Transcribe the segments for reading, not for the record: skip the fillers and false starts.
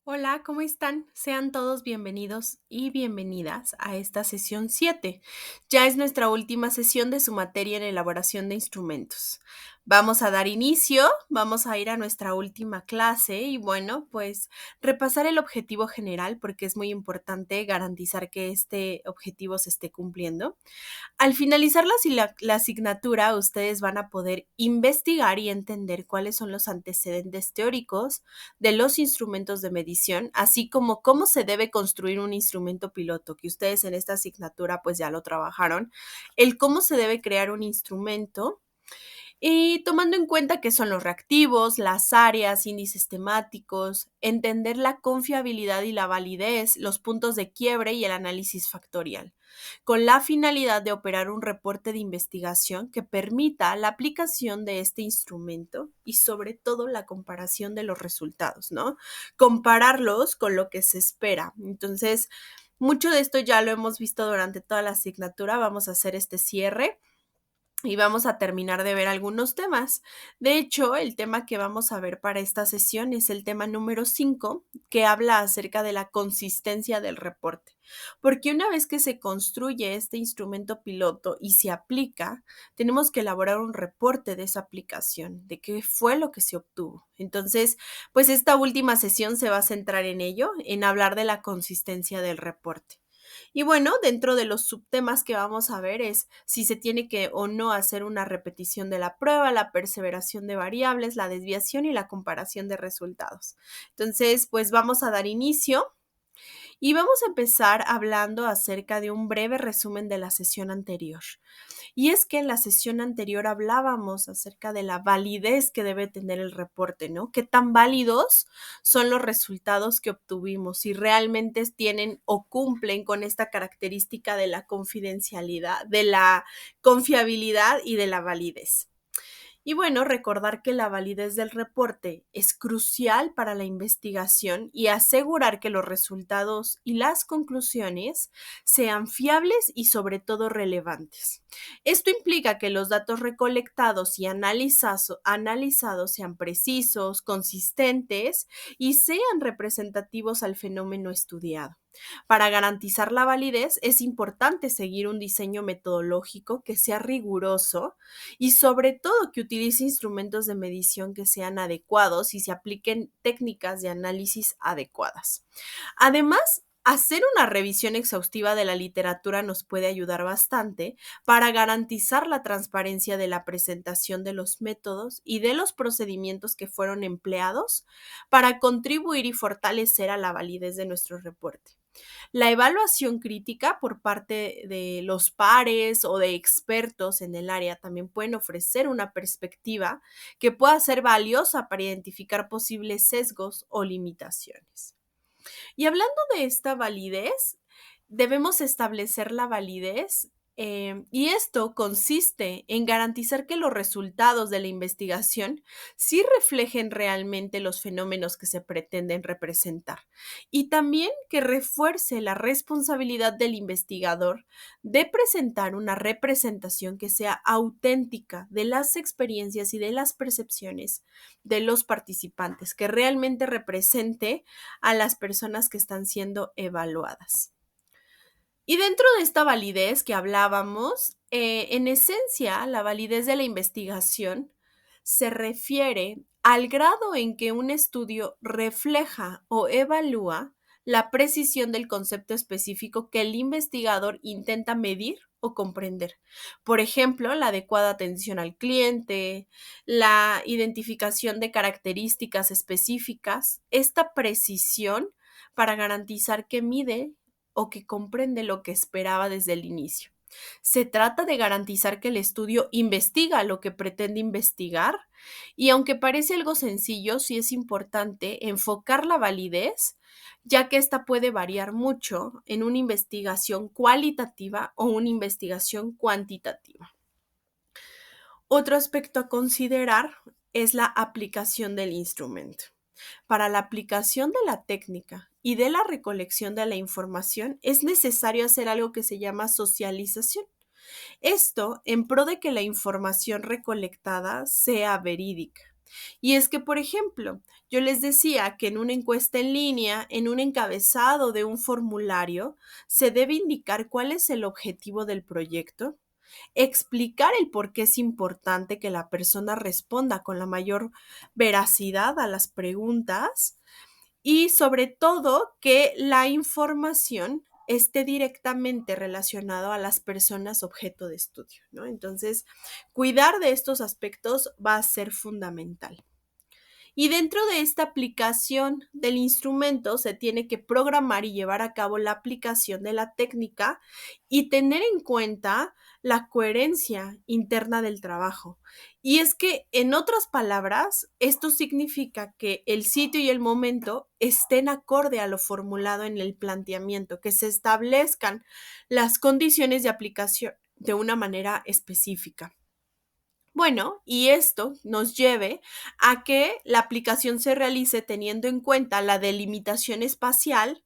Hola, ¿cómo están? Sean todos bienvenidos y bienvenidas a esta sesión 7. Ya es nuestra última sesión de su materia en elaboración de instrumentos. Vamos a dar inicio, vamos a ir a nuestra última clase y bueno, pues repasar el objetivo general porque es muy importante garantizar que este objetivo se esté cumpliendo. Al finalizar la asignatura, ustedes van a poder investigar y entender cuáles son los antecedentes teóricos de los instrumentos de medición, así como cómo se debe construir un instrumento piloto, que ustedes en esta asignatura pues ya lo trabajaron, el cómo se debe crear un instrumento y tomando en cuenta qué son los reactivos, las áreas, índices temáticos, entender la confiabilidad y la validez, los puntos de quiebre y el análisis factorial, con la finalidad de operar un reporte de investigación que permita la aplicación de este instrumento y sobre todo la comparación de los resultados, ¿no? Compararlos con lo que se espera. Entonces, mucho de esto ya lo hemos visto durante toda la asignatura. Vamos a hacer este cierre y vamos a terminar de ver algunos temas. De hecho, el tema que vamos a ver para esta sesión es el tema número 5, que habla acerca de la consistencia del reporte. Porque una vez que se construye este instrumento piloto y se aplica, tenemos que elaborar un reporte de esa aplicación, de qué fue lo que se obtuvo. Entonces, pues esta última sesión se va a centrar en ello, en hablar de la consistencia del reporte. Y bueno, dentro de los subtemas que vamos a ver es si se tiene que o no hacer una repetición de la prueba, la perseveración de variables, la desviación y la comparación de resultados. Entonces, pues vamos a dar inicio y vamos a empezar hablando acerca de un breve resumen de la sesión anterior. Y es que en la sesión anterior hablábamos acerca de la validez que debe tener el reporte, ¿no? ¿Qué tan válidos son los resultados que obtuvimos? Si realmente tienen o cumplen con esta característica de la confidencialidad, de la confiabilidad y de la validez. Y bueno, recordar que la validez del reporte es crucial para la investigación y asegurar que los resultados y las conclusiones sean fiables y sobre todo relevantes. Esto implica que los datos recolectados y analizados sean precisos, consistentes y sean representativos al fenómeno estudiado. Para garantizar la validez es importante seguir un diseño metodológico que sea riguroso y sobre todo que utilice instrumentos de medición que sean adecuados y se apliquen técnicas de análisis adecuadas. Además, hacer una revisión exhaustiva de la literatura nos puede ayudar bastante para garantizar la transparencia de la presentación de los métodos y de los procedimientos que fueron empleados para contribuir y fortalecer a la validez de nuestro reporte. La evaluación crítica por parte de los pares o de expertos en el área también pueden ofrecer una perspectiva que pueda ser valiosa para identificar posibles sesgos o limitaciones. Y hablando de esta validez, debemos establecer la validez y esto consiste en garantizar que los resultados de la investigación sí reflejen realmente los fenómenos que se pretenden representar y también que refuerce la responsabilidad del investigador de presentar una representación que sea auténtica de las experiencias y de las percepciones de los participantes, que realmente represente a las personas que están siendo evaluadas. Y dentro de esta validez que hablábamos, en esencia, la validez de la investigación se refiere al grado en que un estudio refleja o evalúa la precisión del concepto específico que el investigador intenta medir o comprender. Por ejemplo, la adecuada atención al cliente, la identificación de características específicas, esta precisión para garantizar que mide o que comprende lo que esperaba desde el inicio. Se trata de garantizar que el estudio investiga lo que pretende investigar y aunque parece algo sencillo, sí es importante enfocar la validez, ya que esta puede variar mucho en una investigación cualitativa o una investigación cuantitativa. Otro aspecto a considerar es la aplicación del instrumento. Para la aplicación de la técnica y de la recolección de la información es necesario hacer algo que se llama socialización. Esto en pro de que la información recolectada sea verídica. Y es que, por ejemplo, yo les decía que en una encuesta en línea, en un encabezado de un formulario, se debe indicar cuál es el objetivo del proyecto, explicar el por qué es importante que la persona responda con la mayor veracidad a las preguntas y sobre todo que la información esté directamente relacionado a las personas objeto de estudio, ¿no? Entonces, cuidar de estos aspectos va a ser fundamental. Y dentro de esta aplicación del instrumento se tiene que programar y llevar a cabo la aplicación de la técnica y tener en cuenta la coherencia interna del trabajo. Y es que, en otras palabras, esto significa que el sitio y el momento estén acorde a lo formulado en el planteamiento, que se establezcan las condiciones de aplicación de una manera específica. Bueno, y esto nos lleve a que la aplicación se realice teniendo en cuenta la delimitación espacial,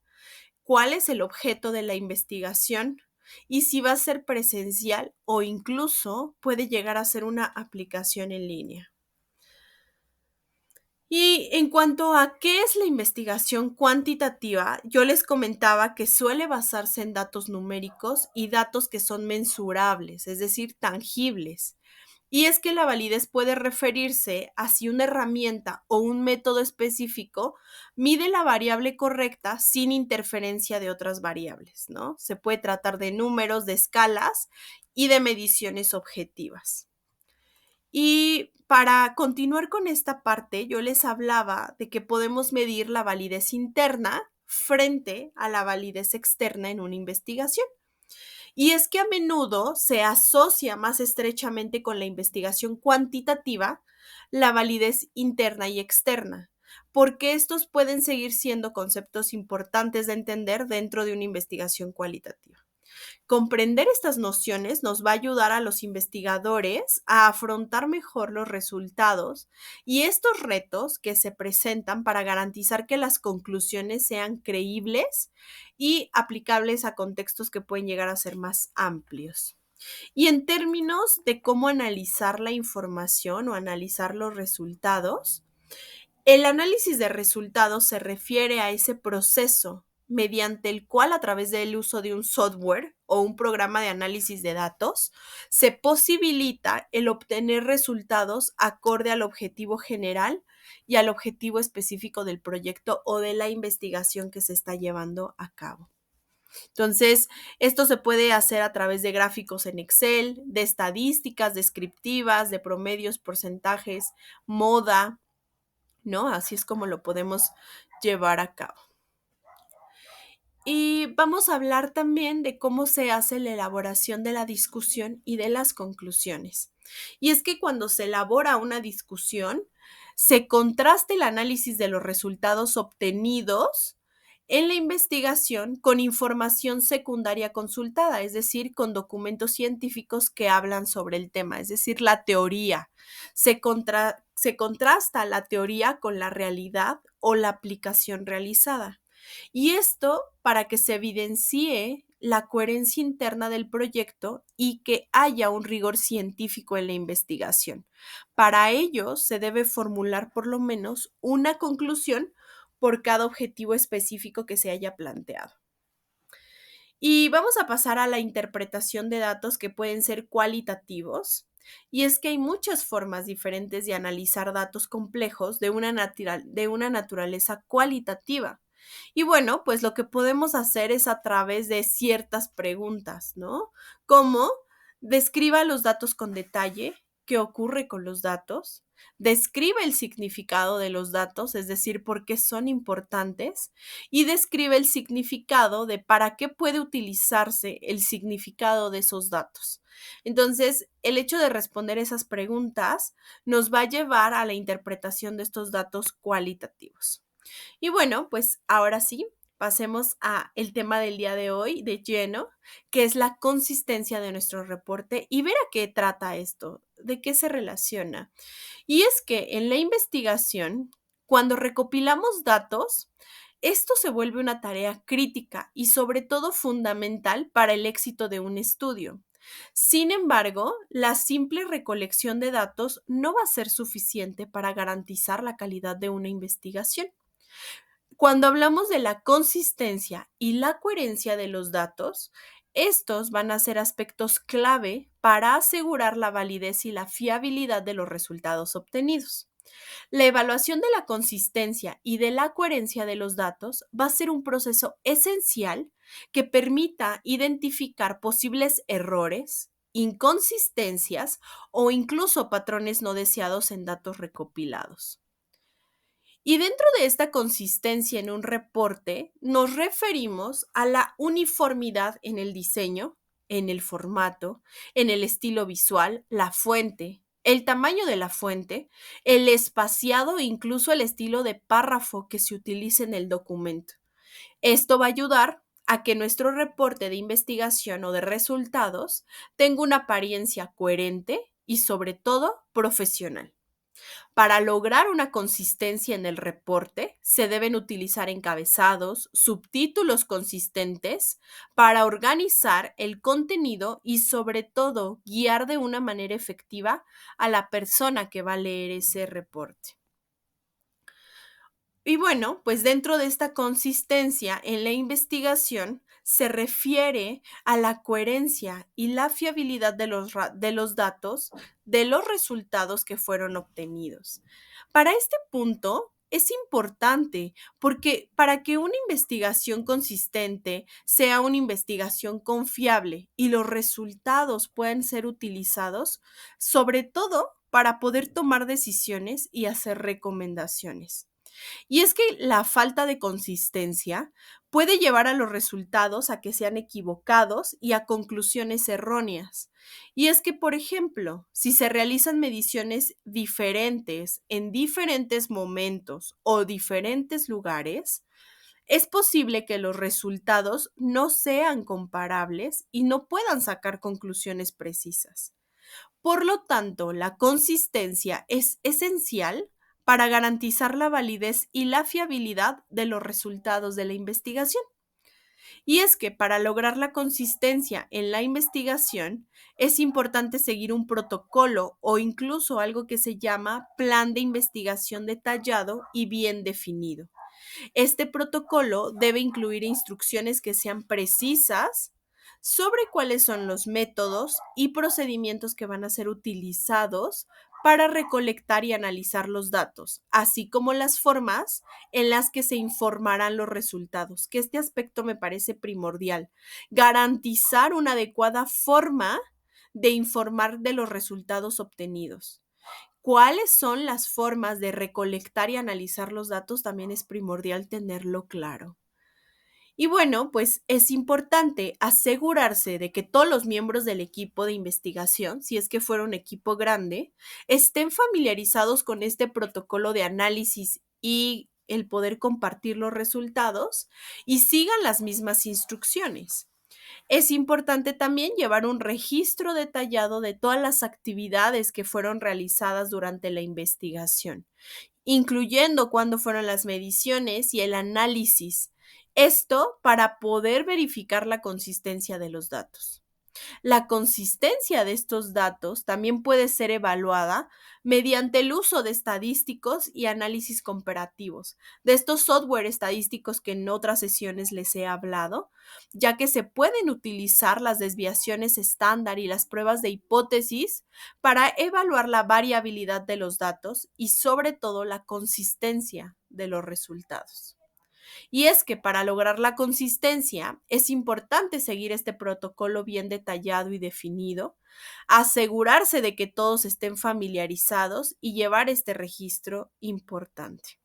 cuál es el objeto de la investigación y si va a ser presencial o incluso puede llegar a ser una aplicación en línea. Y en cuanto a qué es la investigación cuantitativa, yo les comentaba que suele basarse en datos numéricos y datos que son mensurables, es decir, tangibles. Y es que la validez puede referirse a si una herramienta o un método específico mide la variable correcta sin interferencia de otras variables, ¿no? Se puede tratar de números, de escalas y de mediciones objetivas. Y para continuar con esta parte, yo les hablaba de que podemos medir la validez interna frente a la validez externa en una investigación. Y es que a menudo se asocia más estrechamente con la investigación cuantitativa la validez interna y externa, porque estos pueden seguir siendo conceptos importantes de entender dentro de una investigación cualitativa. Comprender estas nociones nos va a ayudar a los investigadores a afrontar mejor los resultados y estos retos que se presentan para garantizar que las conclusiones sean creíbles y aplicables a contextos que pueden llegar a ser más amplios. Y en términos de cómo analizar la información o analizar los resultados, el análisis de resultados se refiere a ese proceso mediante el cual, a través del uso de un software o un programa de análisis de datos, se posibilita el obtener resultados acorde al objetivo general y al objetivo específico del proyecto o de la investigación que se está llevando a cabo. Entonces, esto se puede hacer a través de gráficos en Excel, de estadísticas descriptivas, de promedios, porcentajes, moda, ¿no? Así es como lo podemos llevar a cabo. Y vamos a hablar también de cómo se hace la elaboración de la discusión y de las conclusiones. Y es que cuando se elabora una discusión, se contrasta el análisis de los resultados obtenidos en la investigación con información secundaria consultada, es decir, con documentos científicos que hablan sobre el tema, es decir, la teoría. Se contrasta la teoría con la realidad o la aplicación realizada. Y esto para que se evidencie la coherencia interna del proyecto y que haya un rigor científico en la investigación. Para ello, se debe formular por lo menos una conclusión por cada objetivo específico que se haya planteado. Y vamos a pasar a la interpretación de datos que pueden ser cualitativos. Y es que hay muchas formas diferentes de analizar datos complejos de una naturaleza cualitativa. Y bueno, pues lo que podemos hacer es a través de ciertas preguntas, ¿no? Como describa los datos con detalle, qué ocurre con los datos, describe el significado de los datos, es decir, por qué son importantes, y describe el significado de para qué puede utilizarse el significado de esos datos. Entonces, el hecho de responder esas preguntas nos va a llevar a la interpretación de estos datos cualitativos. Y bueno, pues ahora sí, pasemos a el tema del día de hoy de lleno, que es la consistencia de nuestro reporte y ver a qué trata esto, de qué se relaciona. Y es que en la investigación, cuando recopilamos datos, esto se vuelve una tarea crítica y sobre todo fundamental para el éxito de un estudio. Sin embargo, la simple recolección de datos no va a ser suficiente para garantizar la calidad de una investigación. Cuando hablamos de la consistencia y la coherencia de los datos, estos van a ser aspectos clave para asegurar la validez y la fiabilidad de los resultados obtenidos. La evaluación de la consistencia y de la coherencia de los datos va a ser un proceso esencial que permita identificar posibles errores, inconsistencias o incluso patrones no deseados en datos recopilados. Y dentro de esta consistencia en un reporte, nos referimos a la uniformidad en el diseño, en el formato, en el estilo visual, la fuente, el tamaño de la fuente, el espaciado e incluso el estilo de párrafo que se utilice en el documento. Esto va a ayudar a que nuestro reporte de investigación o de resultados tenga una apariencia coherente y sobre todo profesional. Para lograr una consistencia en el reporte, se deben utilizar encabezados, subtítulos consistentes para organizar el contenido y sobre todo guiar de una manera efectiva a la persona que va a leer ese reporte. Y bueno, pues dentro de esta consistencia en la investigación se refiere a la coherencia y la fiabilidad de los datos, de los resultados que fueron obtenidos. Para este punto es importante porque para que una investigación consistente sea una investigación confiable y los resultados puedan ser utilizados, sobre todo para poder tomar decisiones y hacer recomendaciones. Y es que la falta de consistencia puede llevar a los resultados a que sean equivocados y a conclusiones erróneas. Y es que, por ejemplo, si se realizan mediciones diferentes en diferentes momentos o diferentes lugares, es posible que los resultados no sean comparables y no puedan sacar conclusiones precisas. Por lo tanto, la consistencia es esencial para garantizar la validez y la fiabilidad de los resultados de la investigación. Y es que para lograr la consistencia en la investigación es importante seguir un protocolo o incluso algo que se llama plan de investigación detallado y bien definido. Este protocolo debe incluir instrucciones que sean precisas sobre cuáles son los métodos y procedimientos que van a ser utilizados para recolectar y analizar los datos, así como las formas en las que se informarán los resultados, que este aspecto me parece primordial. Garantizar una adecuada forma de informar de los resultados obtenidos. ¿Cuáles son las formas de recolectar y analizar los datos? También es primordial tenerlo claro. Y bueno, pues es importante asegurarse de que todos los miembros del equipo de investigación, si es que fuera un equipo grande, estén familiarizados con este protocolo de análisis y el poder compartir los resultados y sigan las mismas instrucciones. Es importante también llevar un registro detallado de todas las actividades que fueron realizadas durante la investigación, incluyendo cuándo fueron las mediciones y el análisis. Esto para poder verificar la consistencia de los datos. La consistencia de estos datos también puede ser evaluada mediante el uso de estadísticos y análisis comparativos, de estos software estadísticos que en otras sesiones les he hablado, ya que se pueden utilizar las desviaciones estándar y las pruebas de hipótesis para evaluar la variabilidad de los datos y sobre todo la consistencia de los resultados. Y es que para lograr la consistencia es importante seguir este protocolo bien detallado y definido, asegurarse de que todos estén familiarizados y llevar este registro importante.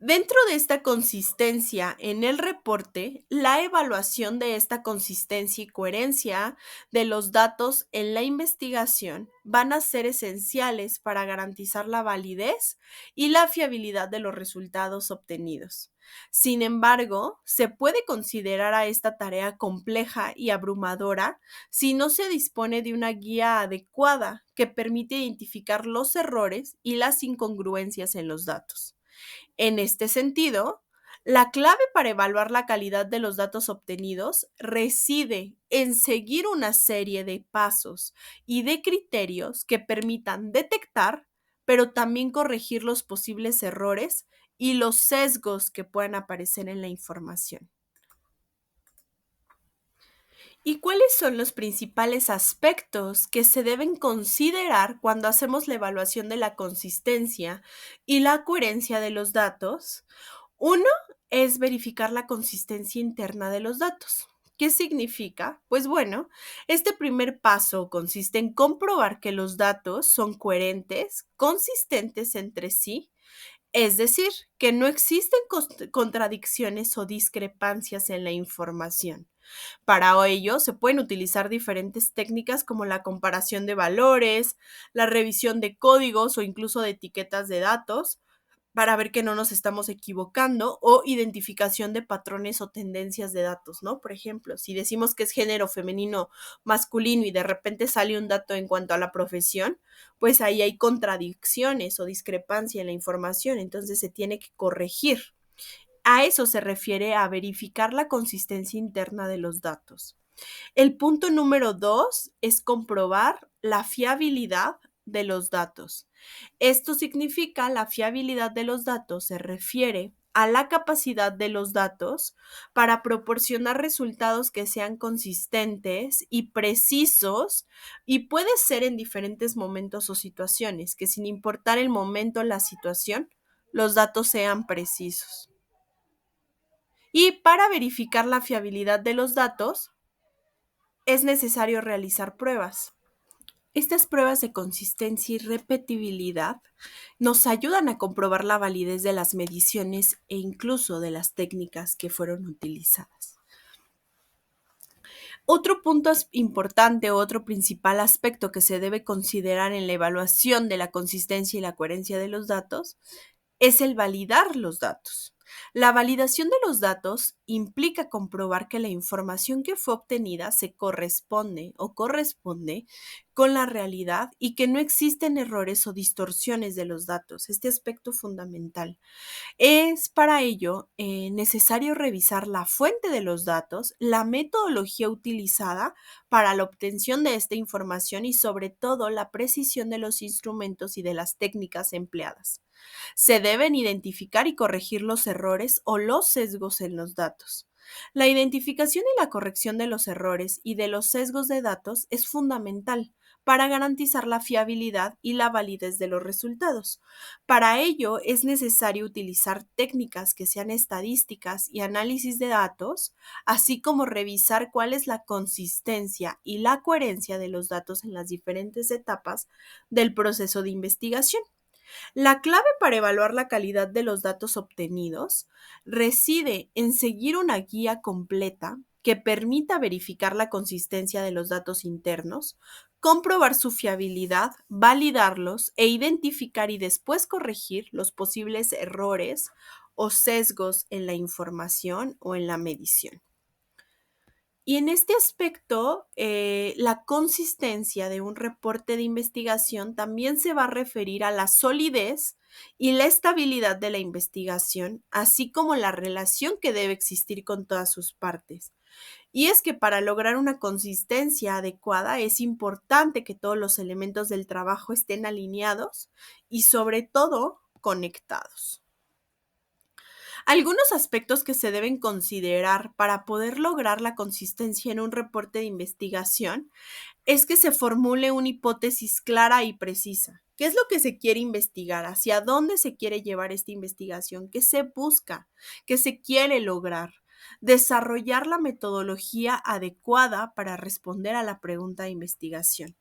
Dentro de esta consistencia en el reporte, la evaluación de esta consistencia y coherencia de los datos en la investigación van a ser esenciales para garantizar la validez y la fiabilidad de los resultados obtenidos. Sin embargo, se puede considerar a esta tarea compleja y abrumadora si no se dispone de una guía adecuada que permite identificar los errores y las incongruencias en los datos. En este sentido, La clave para evaluar la calidad de los datos obtenidos reside en seguir una serie de pasos y de criterios que permitan detectar, pero también corregir los posibles errores y los sesgos que puedan aparecer en la información. ¿Y cuáles son los principales aspectos que se deben considerar cuando hacemos la evaluación de la consistencia y la coherencia de los datos? Uno es verificar la consistencia interna de los datos. ¿Qué significa? Pues bueno, este primer paso consiste en comprobar que los datos son coherentes, consistentes entre sí, es decir, que no existen contradicciones o discrepancias en la información. Para ello, se pueden utilizar diferentes técnicas como la comparación de valores, la revisión de códigos o incluso de etiquetas de datos para ver que no nos estamos equivocando o identificación de patrones o tendencias de datos, ¿no? Por ejemplo, si decimos que es género femenino masculino y de repente sale un dato en cuanto a la profesión, pues ahí hay contradicciones o discrepancia en la información, entonces se tiene que corregir. A eso se refiere a verificar la consistencia interna de los datos. El punto número 2 es comprobar la fiabilidad de los datos. Esto significa la fiabilidad de los datos se refiere a la capacidad de los datos para proporcionar resultados que sean consistentes y precisos y puede ser en diferentes momentos o situaciones, que sin importar el momento o la situación, los datos sean precisos. Y para verificar la fiabilidad de los datos, es necesario realizar pruebas. Estas pruebas de consistencia y repetibilidad nos ayudan a comprobar la validez de las mediciones e incluso de las técnicas que fueron utilizadas. Otro punto importante, otro principal aspecto que se debe considerar en la evaluación de la consistencia y la coherencia de los datos es el validar los datos. La validación de los datos implica comprobar que la información que fue obtenida se corresponde o corresponde con la realidad y que no existen errores o distorsiones de los datos. Este aspecto fundamental. Es para ello necesario revisar la fuente de los datos, la metodología utilizada para la obtención de esta información y sobre todo la precisión de los instrumentos y de las técnicas empleadas. Se deben identificar y corregir los errores o los sesgos en los datos. La identificación y la corrección de los errores y de los sesgos de datos es fundamental para garantizar la fiabilidad y la validez de los resultados. Para ello es necesario utilizar técnicas que sean estadísticas y análisis de datos, así como revisar cuál es la consistencia y la coherencia de los datos en las diferentes etapas del proceso de investigación. La clave para evaluar la calidad de los datos obtenidos reside en seguir una guía completa que permita verificar la consistencia de los datos internos, comprobar su fiabilidad, validarlos e identificar y después corregir los posibles errores o sesgos en la información o en la medición. Y en este aspecto, la consistencia de un reporte de investigación también se va a referir a la solidez y la estabilidad de la investigación, así como la relación que debe existir con todas sus partes. Y es que para lograr una consistencia adecuada es importante que todos los elementos del trabajo estén alineados y sobre todo conectados. Algunos aspectos que se deben considerar para poder lograr la consistencia en un reporte de investigación es que se formule una hipótesis clara y precisa. ¿Qué es lo que se quiere investigar? ¿Hacia dónde se quiere llevar esta investigación? ¿Qué se busca? ¿Qué se quiere lograr? Desarrollar la metodología adecuada para responder a la pregunta de investigación.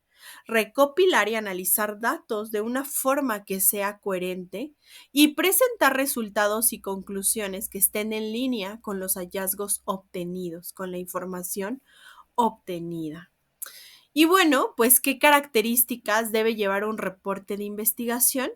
Recopilar y analizar datos de una forma que sea coherente y presentar resultados y conclusiones que estén en línea con los hallazgos obtenidos, con la información obtenida. Y bueno, pues, ¿qué características debe llevar un reporte de investigación?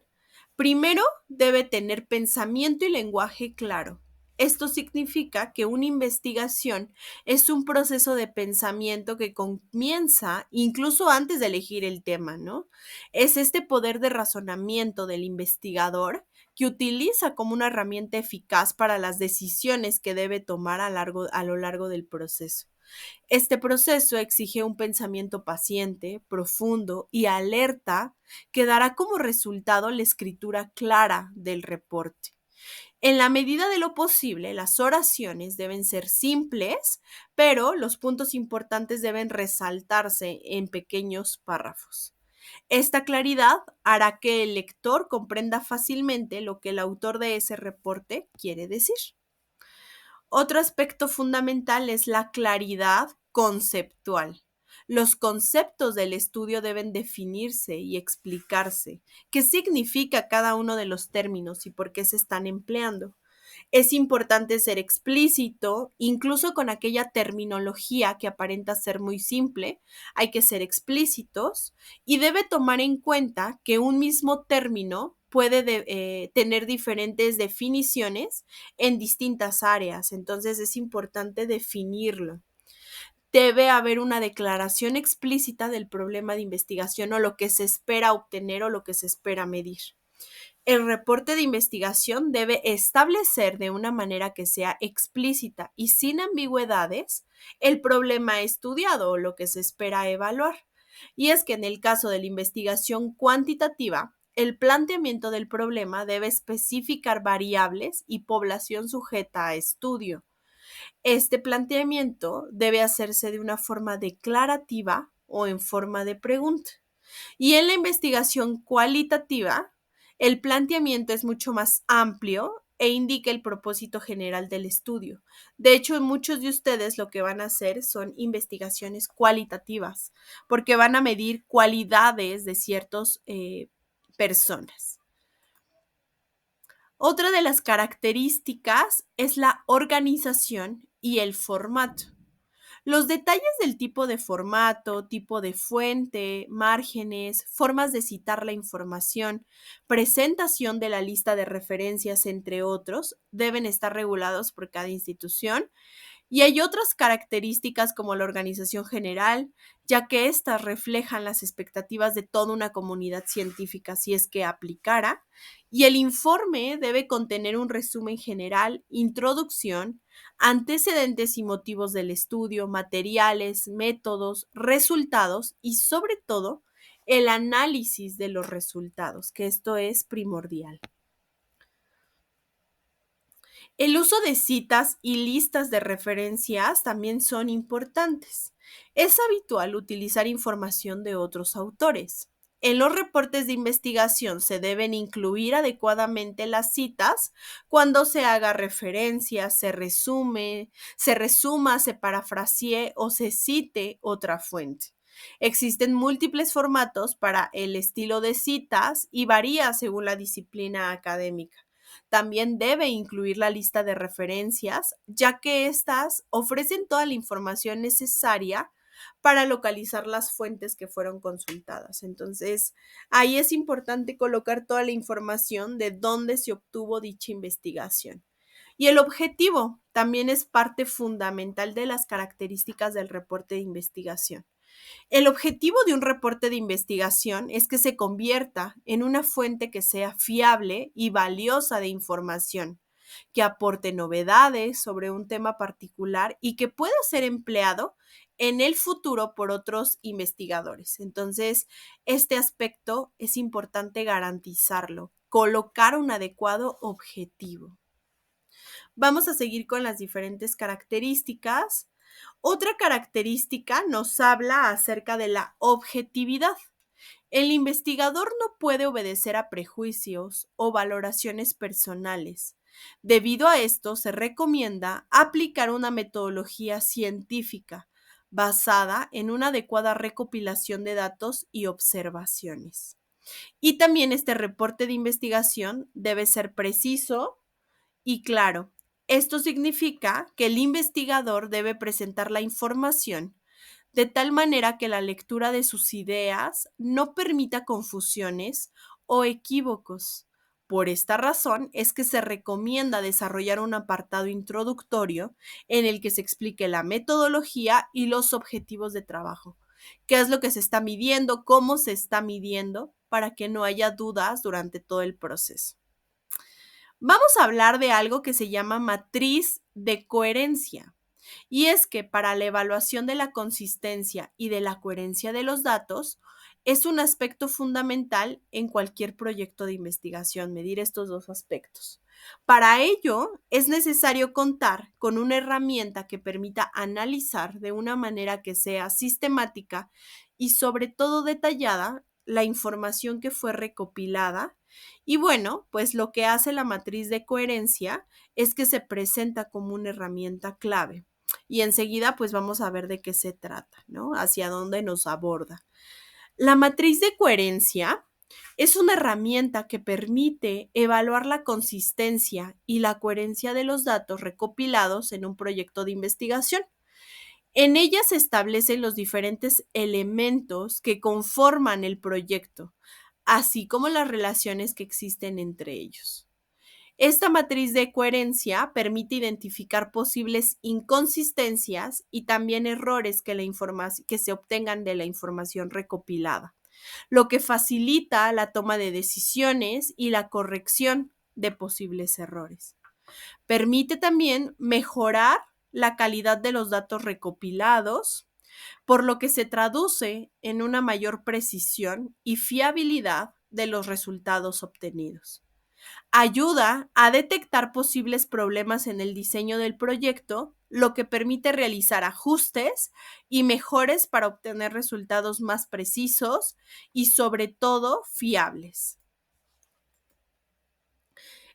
Primero, debe tener pensamiento y lenguaje claro. Esto significa que una investigación es un proceso de pensamiento que comienza incluso antes de elegir el tema, ¿no? Es este poder de razonamiento del investigador que utiliza como una herramienta eficaz para las decisiones que debe tomar a lo largo del proceso. Este proceso exige un pensamiento paciente, profundo y alerta que dará como resultado la escritura clara del reporte. En la medida de lo posible, las oraciones deben ser simples, pero los puntos importantes deben resaltarse en pequeños párrafos. Esta claridad hará que el lector comprenda fácilmente lo que el autor de ese reporte quiere decir. Otro aspecto fundamental es la claridad conceptual. Los conceptos del estudio deben definirse y explicarse. ¿Qué significa cada uno de los términos y por qué se están empleando? Es importante ser explícito, incluso con aquella terminología que aparenta ser muy simple, hay que ser explícitos y debe tomar en cuenta que un mismo término puede tener diferentes definiciones en distintas áreas, entonces es importante definirlo. Debe haber una declaración explícita del problema de investigación o lo que se espera obtener o lo que se espera medir. El reporte de investigación debe establecer de una manera que sea explícita y sin ambigüedades el problema estudiado o lo que se espera evaluar. Y es que en el caso de la investigación cuantitativa, el planteamiento del problema debe especificar variables y población sujeta a estudio. Este planteamiento debe hacerse de una forma declarativa o en forma de pregunta. Y en la investigación cualitativa, el planteamiento es mucho más amplio e indica el propósito general del estudio. De hecho, muchos de ustedes lo que van a hacer son investigaciones cualitativas, porque van a medir cualidades de ciertas personas. Otra de las características es la organización y el formato. Los detalles del tipo de formato, tipo de fuente, márgenes, formas de citar la información, presentación de la lista de referencias, entre otros, deben estar regulados por cada institución. Y hay otras características como la organización general, ya que éstas reflejan las expectativas de toda una comunidad científica si es que aplicara. Y el informe debe contener un resumen general, introducción, antecedentes y motivos del estudio, materiales, métodos, resultados y sobre todo el análisis de los resultados, que esto es primordial. El uso de citas y listas de referencias también son importantes. Es habitual utilizar información de otros autores. En los reportes de investigación se deben incluir adecuadamente las citas cuando se haga referencia, se resuma, se parafrasee o se cite otra fuente. Existen múltiples formatos para el estilo de citas y varía según la disciplina académica. También debe incluir la lista de referencias, ya que éstas ofrecen toda la información necesaria para localizar las fuentes que fueron consultadas. Entonces, ahí es importante colocar toda la información de dónde se obtuvo dicha investigación. Y el objetivo también es parte fundamental de las características del reporte de investigación. El objetivo de un reporte de investigación es que se convierta en una fuente que sea fiable y valiosa de información, que aporte novedades sobre un tema particular y que pueda ser empleado en el futuro por otros investigadores. Entonces, este aspecto es importante garantizarlo, colocar un adecuado objetivo. Vamos a seguir con las diferentes características. Otra característica nos habla acerca de la objetividad. El investigador no puede obedecer a prejuicios o valoraciones personales. Debido a esto, se recomienda aplicar una metodología científica basada en una adecuada recopilación de datos y observaciones. Y también este reporte de investigación debe ser preciso y claro. Esto significa que el investigador debe presentar la información de tal manera que la lectura de sus ideas no permita confusiones o equívocos. Por esta razón es que se recomienda desarrollar un apartado introductorio en el que se explique la metodología y los objetivos de trabajo. ¿Qué es lo que se está midiendo? ¿Cómo se está midiendo? Para que no haya dudas durante todo el proceso. Vamos a hablar de algo que se llama matriz de coherencia. Y es que para la evaluación de la consistencia y de la coherencia de los datos, es un aspecto fundamental en cualquier proyecto de investigación, medir estos dos aspectos. Para ello, es necesario contar con una herramienta que permita analizar de una manera que sea sistemática y sobre todo detallada la información que fue recopilada. Y bueno, pues lo que hace la matriz de coherencia es que se presenta como una herramienta clave. Y enseguida pues vamos a ver de qué se trata, ¿no? Hacia dónde nos aborda. La matriz de coherencia es una herramienta que permite evaluar la consistencia y la coherencia de los datos recopilados en un proyecto de investigación. En ella se establecen los diferentes elementos que conforman el proyecto, así como las relaciones que existen entre ellos. Esta matriz de coherencia permite identificar posibles inconsistencias y también errores que se obtengan de la información recopilada, lo que facilita la toma de decisiones y la corrección de posibles errores. Permite también mejorar la calidad de los datos recopilados, por lo que se traduce en una mayor precisión y fiabilidad de los resultados obtenidos. Ayuda a detectar posibles problemas en el diseño del proyecto, lo que permite realizar ajustes y mejores para obtener resultados más precisos y sobre todo fiables.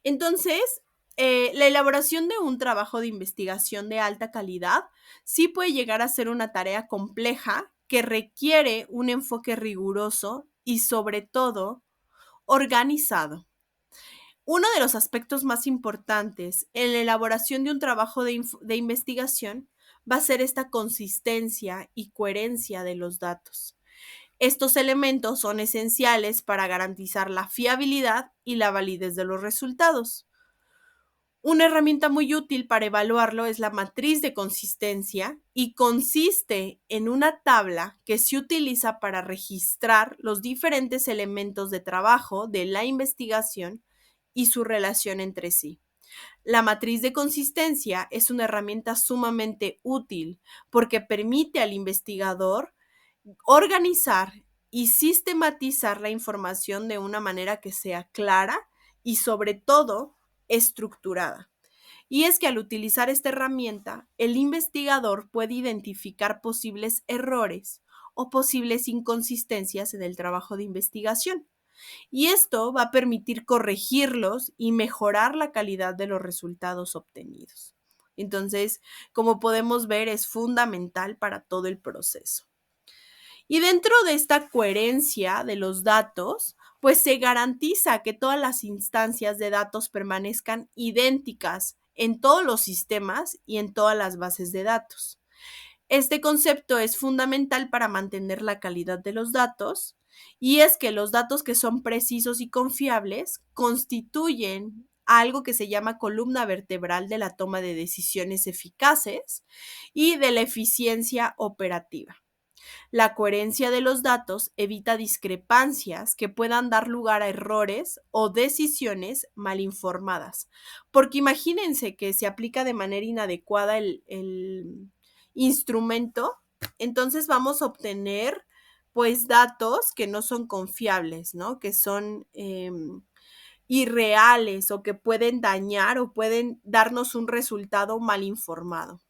Entonces, la elaboración de un trabajo de investigación de alta calidad sí puede llegar a ser una tarea compleja que requiere un enfoque riguroso y sobre todo organizado. Uno de los aspectos más importantes en la elaboración de un trabajo de investigación va a ser esta consistencia y coherencia de los datos. Estos elementos son esenciales para garantizar la fiabilidad y la validez de los resultados. Una herramienta muy útil para evaluarlo es la matriz de consistencia y consiste en una tabla que se utiliza para registrar los diferentes elementos de trabajo de la investigación y su relación entre sí. La matriz de consistencia es una herramienta sumamente útil porque permite al investigador organizar y sistematizar la información de una manera que sea clara y sobre todo estructurada. Y es que al utilizar esta herramienta, el investigador puede identificar posibles errores o posibles inconsistencias en el trabajo de investigación. Y esto va a permitir corregirlos y mejorar la calidad de los resultados obtenidos. Entonces, como podemos ver, es fundamental para todo el proceso. Y dentro de esta coherencia de los datos, pues se garantiza que todas las instancias de datos permanezcan idénticas en todos los sistemas y en todas las bases de datos. Este concepto es fundamental para mantener la calidad de los datos, y es que los datos que son precisos y confiables constituyen algo que se llama columna vertebral de la toma de decisiones eficaces y de la eficiencia operativa. La coherencia de los datos evita discrepancias que puedan dar lugar a errores o decisiones mal informadas. Porque imagínense que se aplica de manera inadecuada el instrumento, entonces vamos a obtener pues datos que no son confiables, ¿no? Que son irreales o que pueden dañar o pueden darnos un resultado mal informado.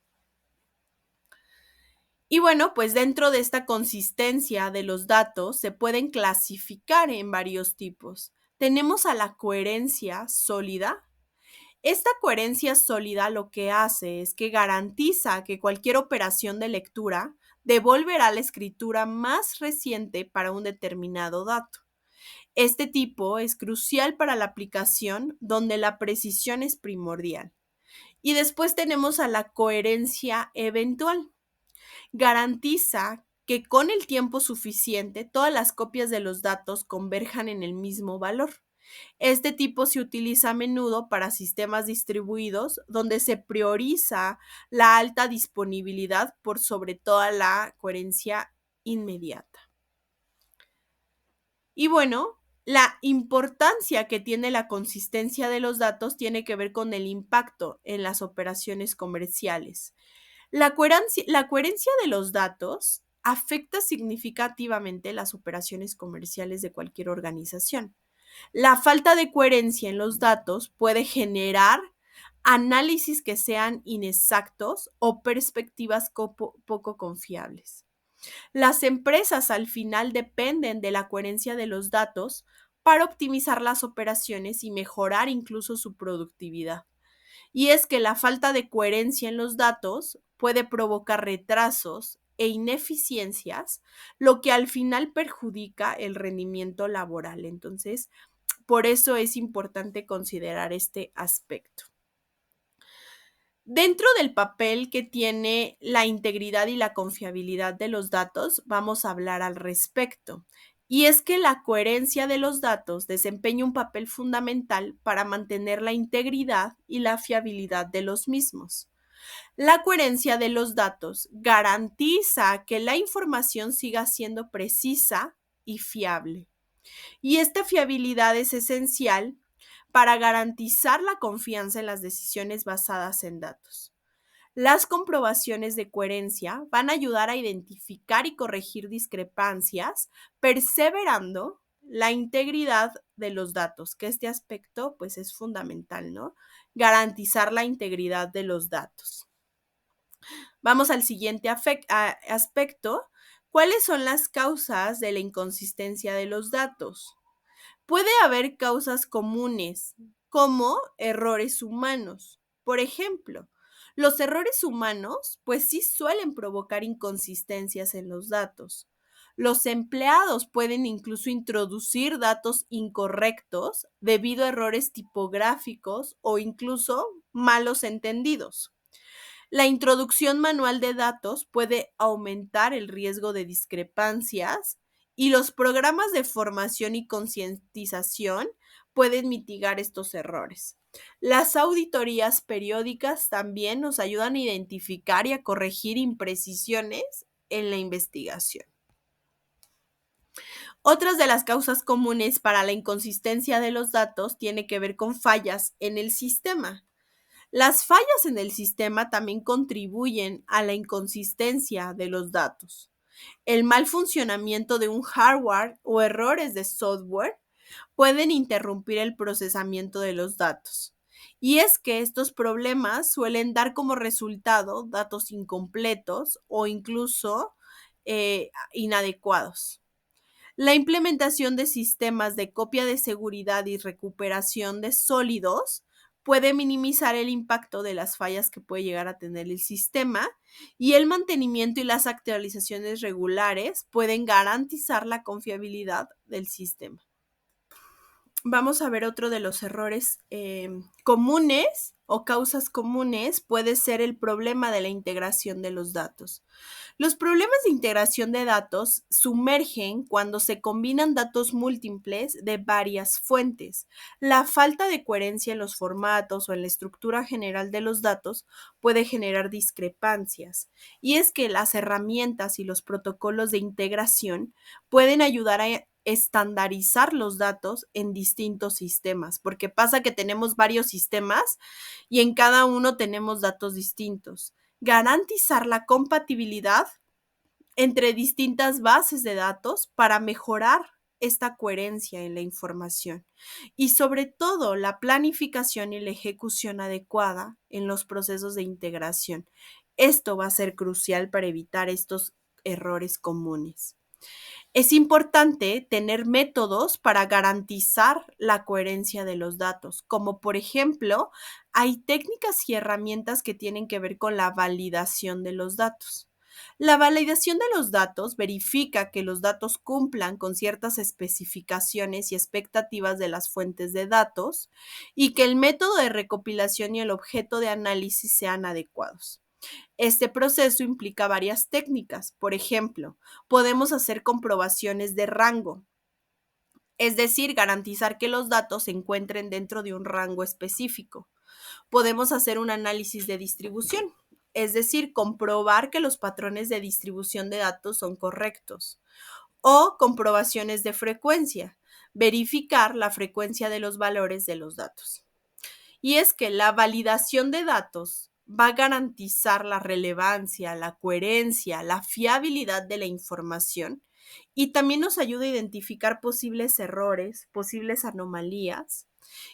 Y bueno, pues dentro de esta consistencia de los datos se pueden clasificar en varios tipos. Tenemos a la coherencia sólida. Esta coherencia sólida lo que hace es que garantiza que cualquier operación de lectura devolverá la escritura más reciente para un determinado dato. Este tipo es crucial para la aplicación donde la precisión es primordial. Y después tenemos a la coherencia eventual. Garantiza que con el tiempo suficiente todas las copias de los datos converjan en el mismo valor. Este tipo se utiliza a menudo para sistemas distribuidos donde se prioriza la alta disponibilidad por sobre toda la coherencia inmediata. Y bueno, La importancia que tiene la consistencia de los datos tiene que ver con el impacto en las operaciones comerciales. La coherencia de los datos afecta significativamente las operaciones comerciales de cualquier organización. La falta de coherencia en los datos puede generar análisis que sean inexactos o perspectivas poco confiables. Las empresas al final dependen de la coherencia de los datos para optimizar las operaciones y mejorar incluso su productividad. Y es que la falta de coherencia en los datos puede provocar retrasos e ineficiencias, lo que al final perjudica el rendimiento laboral. Entonces, por eso es importante considerar este aspecto. Dentro del papel que tiene la integridad y la confiabilidad de los datos, vamos a hablar al respecto. Y es que la coherencia de los datos desempeña un papel fundamental para mantener la integridad y la fiabilidad de los mismos. La coherencia de los datos garantiza que la información siga siendo precisa y fiable. Y esta fiabilidad es esencial para garantizar la confianza en las decisiones basadas en datos. Las comprobaciones de coherencia van a ayudar a identificar y corregir discrepancias, perseverando la integridad de los datos, que este aspecto pues es fundamental, ¿no? Garantizar la integridad de los datos. Vamos al siguiente aspecto. ¿Cuáles son las causas de la inconsistencia de los datos? Puede haber causas comunes, como errores humanos. Por ejemplo, los errores humanos, pues sí suelen provocar inconsistencias en los datos. Los empleados pueden incluso introducir datos incorrectos debido a errores tipográficos o incluso malos entendidos. La introducción manual de datos puede aumentar el riesgo de discrepancias y los programas de formación y concientización pueden mitigar estos errores. Las auditorías periódicas también nos ayudan a identificar y a corregir imprecisiones en la investigación. Otras de las causas comunes para la inconsistencia de los datos tiene que ver con fallas en el sistema. Las fallas en el sistema también contribuyen a la inconsistencia de los datos. El mal funcionamiento de un hardware o errores de software pueden interrumpir el procesamiento de los datos. Y es que estos problemas suelen dar como resultado datos incompletos o incluso inadecuados. La implementación de sistemas de copia de seguridad y recuperación de sólidos puede minimizar el impacto de las fallas que puede llegar a tener el sistema, y el mantenimiento y las actualizaciones regulares pueden garantizar la confiabilidad del sistema. Vamos a ver otro de los errores comunes o causas comunes, puede ser el problema de la integración de los datos. Los problemas de integración de datos sumergen cuando se combinan datos múltiples de varias fuentes. La falta de coherencia en los formatos o en la estructura general de los datos puede generar discrepancias. Y es que las herramientas y los protocolos de integración pueden ayudar a estandarizar los datos en distintos sistemas, porque pasa que tenemos varios sistemas y en cada uno tenemos datos distintos. Garantizar la compatibilidad entre distintas bases de datos para mejorar esta coherencia en la información y sobre todo la planificación y la ejecución adecuada en los procesos de integración. Esto va a ser crucial para evitar estos errores comunes. Es importante tener métodos para garantizar la coherencia de los datos, como por ejemplo, hay técnicas y herramientas que tienen que ver con la validación de los datos. La validación de los datos verifica que los datos cumplan con ciertas especificaciones y expectativas de las fuentes de datos y que el método de recopilación y el objeto de análisis sean adecuados. Este proceso implica varias técnicas. Por ejemplo, podemos hacer comprobaciones de rango, es decir, garantizar que los datos se encuentren dentro de un rango específico. Podemos hacer un análisis de distribución, es decir, comprobar que los patrones de distribución de datos son correctos. O comprobaciones de frecuencia. verificar la frecuencia de los valores de los datos. Y es que la validación de datos va a garantizar la relevancia, la coherencia, la fiabilidad de la información y también nos ayuda a identificar posibles errores, posibles anomalías.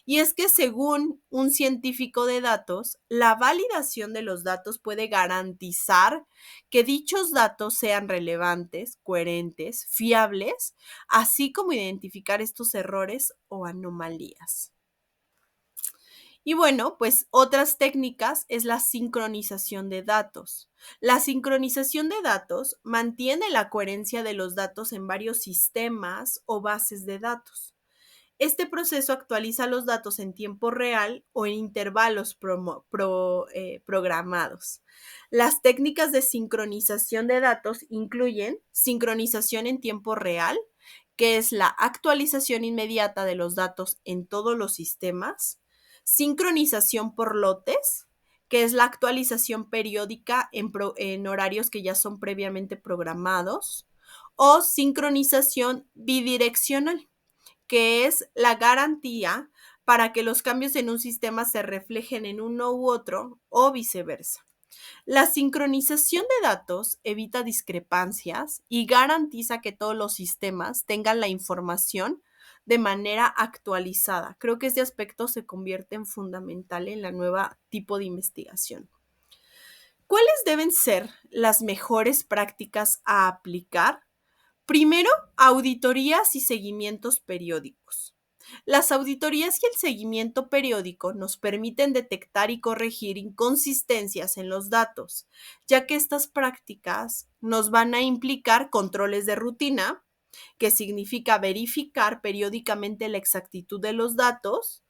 Y es que según un científico de datos, la validación de los datos puede garantizar que dichos datos sean relevantes, coherentes, fiables, así como identificar estos errores o anomalías. Y bueno, pues otras técnicas es la sincronización de datos. La sincronización de datos mantiene la coherencia de los datos en varios sistemas o bases de datos. Este proceso actualiza los datos en tiempo real o en intervalos programados. Las técnicas de sincronización de datos incluyen sincronización en tiempo real, que es la actualización inmediata de los datos en todos los sistemas, sincronización por lotes, que es la actualización periódica en horarios que ya son previamente programados, o sincronización bidireccional, que es la garantía para que los cambios en un sistema se reflejen en uno u otro o viceversa. La sincronización de datos evita discrepancias y garantiza que todos los sistemas tengan la información de manera actualizada. Creo que este aspecto se convierte en fundamental en la nueva tipo de investigación. ¿Cuáles deben ser las mejores prácticas a aplicar? Primero, auditorías y seguimientos periódicos. Las auditorías y el seguimiento periódico nos permiten detectar y corregir inconsistencias en los datos, ya que estas prácticas nos van a implicar controles de rutina, que significa verificar periódicamente la exactitud de los datos,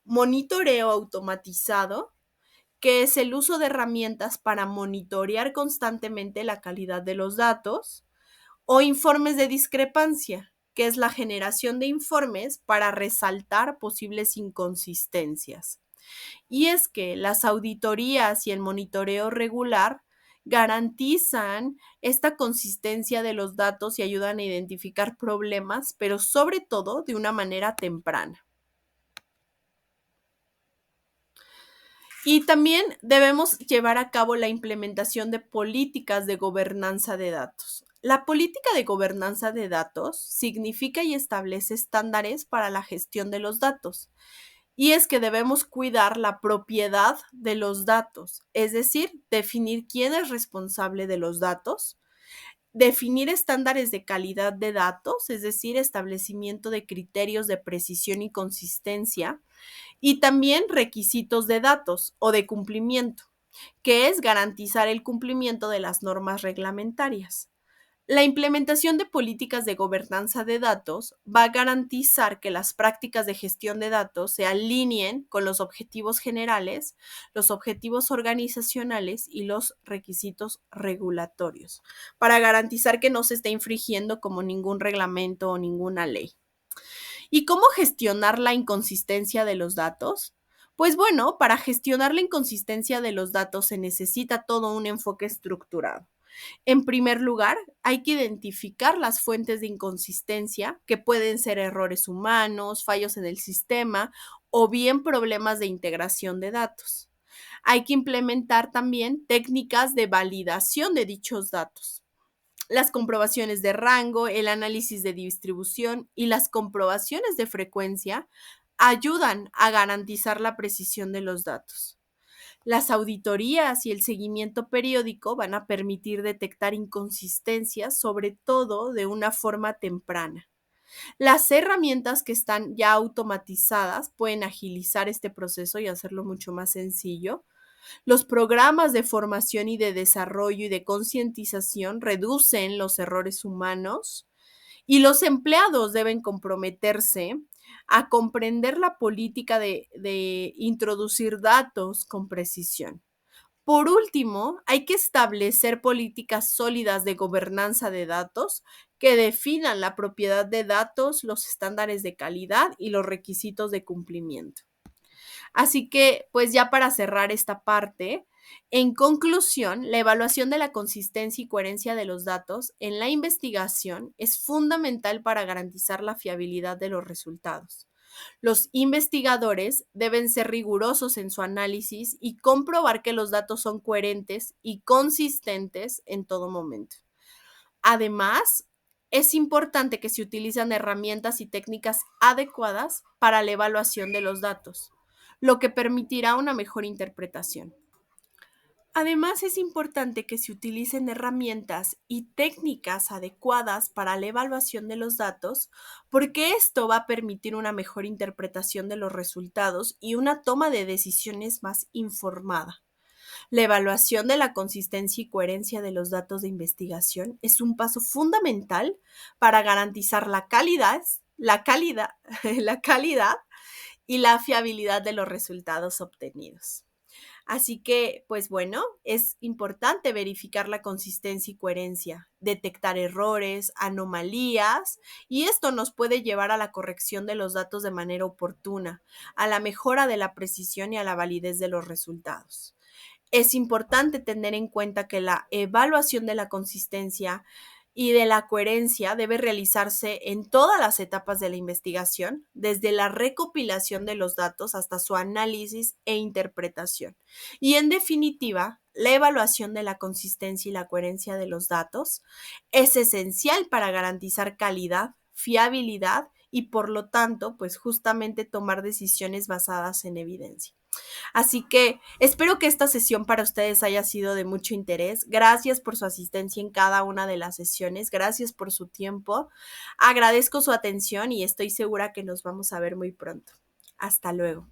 monitoreo automatizado, que es el uso de herramientas para monitorear constantemente la calidad de los datos, o informes de discrepancia, que es la generación de informes para resaltar posibles inconsistencias. Y es que las auditorías y el monitoreo regular garantizan esta consistencia de los datos y ayudan a identificar problemas, pero sobre todo de una manera temprana. Y también debemos llevar a cabo la implementación de políticas de gobernanza de datos. La política de gobernanza de datos significa y establece estándares para la gestión de los datos. Y es que debemos cuidar la propiedad de los datos, es decir, definir quién es responsable de los datos, definir estándares de calidad de datos, es decir, establecimiento de criterios de precisión y consistencia, y también requisitos de datos o de cumplimiento, que es garantizar el cumplimiento de las normas reglamentarias. La implementación de políticas de gobernanza de datos va a garantizar que las prácticas de gestión de datos se alineen con los objetivos generales, los objetivos organizacionales y los requisitos regulatorios, para garantizar que no se esté infringiendo como ningún reglamento o ninguna ley. ¿Y cómo gestionar la inconsistencia de los datos? Pues bueno, para gestionar la inconsistencia de los datos se necesita todo un enfoque estructurado. En primer lugar, hay que identificar las fuentes de inconsistencia, que pueden ser errores humanos, fallos en el sistema o bien problemas de integración de datos. Hay que implementar también técnicas de validación de dichos datos. Las comprobaciones de rango, el análisis de distribución y las comprobaciones de frecuencia ayudan a garantizar la precisión de los datos. Las auditorías y el seguimiento periódico van a permitir detectar inconsistencias, sobre todo de una forma temprana. Las herramientas que están ya automatizadas pueden agilizar este proceso y hacerlo mucho más sencillo. Los programas de formación y de desarrollo y de concientización reducen los errores humanos y los empleados deben comprometerse a comprender la política de introducir datos con precisión. Por último, hay que establecer políticas sólidas de gobernanza de datos que definan la propiedad de datos, los estándares de calidad y los requisitos de cumplimiento. Así que, pues ya para cerrar esta parte, En conclusión, la evaluación de la consistencia y coherencia de los datos en la investigación es fundamental para garantizar la fiabilidad de los resultados. Los investigadores deben ser rigurosos en su análisis y comprobar que los datos son coherentes y consistentes en todo momento. Además, es importante que se utilicen herramientas y técnicas adecuadas para la evaluación de los datos, lo que permitirá una mejor interpretación. Además, es importante que se utilicen herramientas y técnicas adecuadas para la evaluación de los datos, porque esto va a permitir una mejor interpretación de los resultados y una toma de decisiones más informada. La evaluación de la consistencia y coherencia de los datos de investigación es un paso fundamental para garantizar la calidad y la fiabilidad de los resultados obtenidos. Así que, pues bueno, es importante verificar la consistencia y coherencia, detectar errores, anomalías, y esto nos puede llevar a la corrección de los datos de manera oportuna, a la mejora de la precisión y a la validez de los resultados. Es importante tener en cuenta que la evaluación de la consistencia y de la coherencia debe realizarse en todas las etapas de la investigación, desde la recopilación de los datos hasta su análisis e interpretación. Y en definitiva, la evaluación de la consistencia y la coherencia de los datos es esencial para garantizar calidad, fiabilidad y por lo tanto, pues justamente tomar decisiones basadas en evidencia. Así que espero que esta sesión para ustedes haya sido de mucho interés. Gracias por su asistencia en cada una de las sesiones. Gracias por su tiempo. Agradezco su atención y estoy segura que nos vamos a ver muy pronto. Hasta luego.